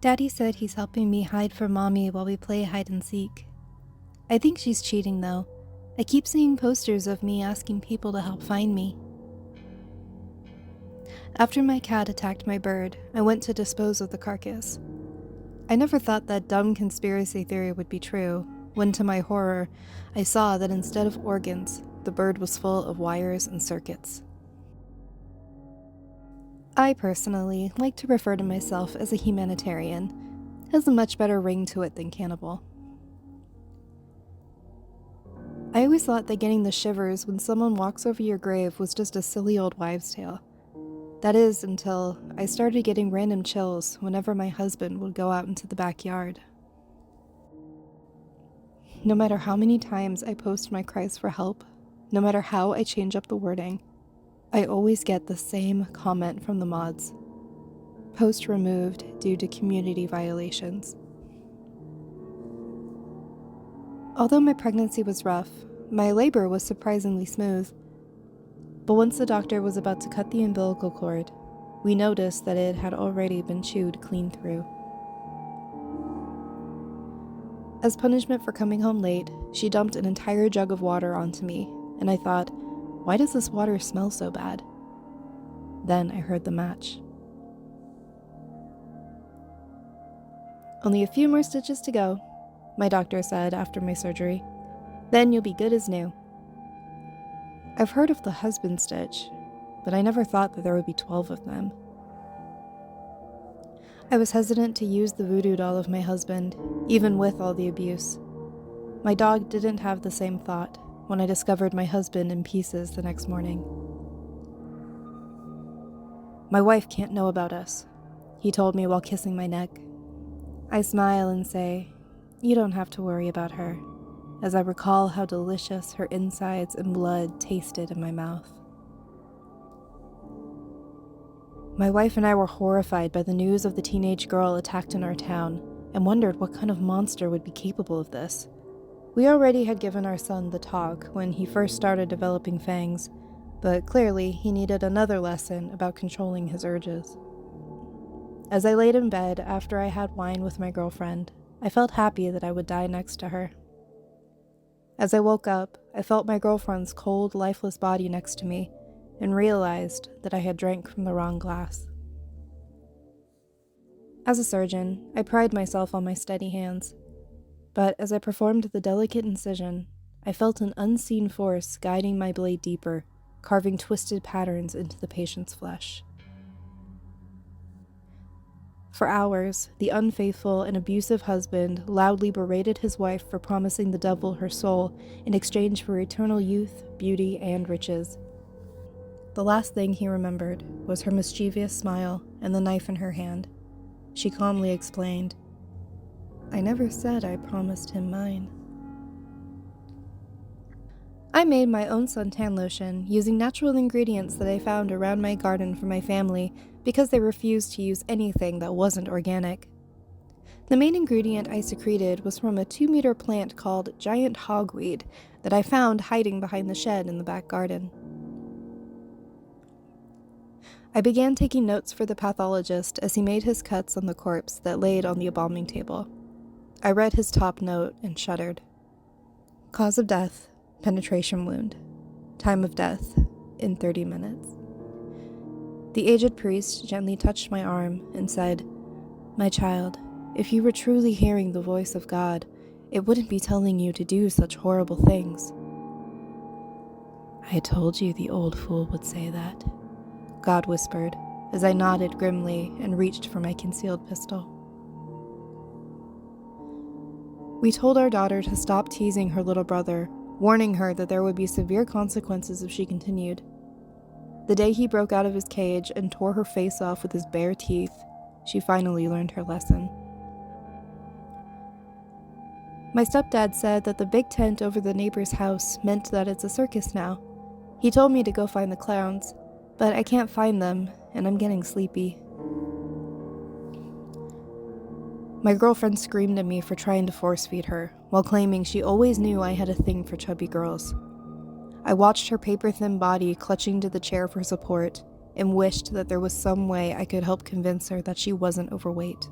Daddy said he's helping me hide from Mommy while we play hide and seek. I think she's cheating though. I keep seeing posters of me asking people to help find me. After my cat attacked my bird, I went to dispose of the carcass. I never thought that dumb conspiracy theory would be true, when to my horror, I saw that instead of organs, the bird was full of wires and circuits. I personally like to refer to myself as a humanitarian. It has a much better ring to it than cannibal. I always thought that getting the shivers when someone walks over your grave was just a silly old wives' tale. That is, until I started getting random chills whenever my husband would go out into the backyard. No matter how many times I post my cries for help, no matter how I change up the wording, I always get the same comment from the mods. Post removed due to community violations. Although my pregnancy was rough, my labor was surprisingly smooth. But once the doctor was about to cut the umbilical cord, we noticed that it had already been chewed clean through. As punishment for coming home late, she dumped an entire jug of water onto me, and I thought, why does this water smell so bad? Then I heard the match. Only a few more stitches to go, my doctor said after my surgery. Then you'll be good as new. I've heard of the husband stitch, but I never thought that there would be 12 of them. I was hesitant to use the voodoo doll of my husband, even with all the abuse. My dog didn't have the same thought when I discovered my husband in pieces the next morning. My wife can't know about us, he told me while kissing my neck. I smile and say, you don't have to worry about her, as I recall how delicious her insides and blood tasted in my mouth. My wife and I were horrified by the news of the teenage girl attacked in our town and wondered what kind of monster would be capable of this. We already had given our son the talk when he first started developing fangs, but clearly he needed another lesson about controlling his urges. As I laid in bed after I had wine with my girlfriend, I felt happy that I would die next to her. As I woke up, I felt my girlfriend's cold, lifeless body next to me and realized that I had drank from the wrong glass. As a surgeon, I pride myself on my steady hands, but as I performed the delicate incision, I felt an unseen force guiding my blade deeper, carving twisted patterns into the patient's flesh. For hours, the unfaithful and abusive husband loudly berated his wife for promising the devil her soul in exchange for eternal youth, beauty, and riches. The last thing he remembered was her mischievous smile and the knife in her hand. She calmly explained, I never said I promised him mine. I made my own suntan lotion using natural ingredients that I found around my garden for my family because they refused to use anything that wasn't organic. The main ingredient I secreted was from a 2-meter plant called giant hogweed that I found hiding behind the shed in the back garden. I began taking notes for the pathologist as he made his cuts on the corpse that laid on the embalming table. I read his top note and shuddered. Cause of death, penetration wound. Time of death, in 30 minutes. The aged priest gently touched my arm and said, My child, if you were truly hearing the voice of God, it wouldn't be telling you to do such horrible things. I told you the old fool would say that, God whispered, as I nodded grimly and reached for my concealed pistol. We told our daughter to stop teasing her little brother, warning her that there would be severe consequences if she continued. The day he broke out of his cage and tore her face off with his bare teeth, she finally learned her lesson. My stepdad said that the big tent over the neighbor's house meant that it's a circus now. He told me to go find the clowns, but I can't find them, and I'm getting sleepy. My girlfriend screamed at me for trying to force-feed her, while claiming she always knew I had a thing for chubby girls. I watched her paper-thin body clutching to the chair for support, and wished that there was some way I could help convince her that she wasn't overweight.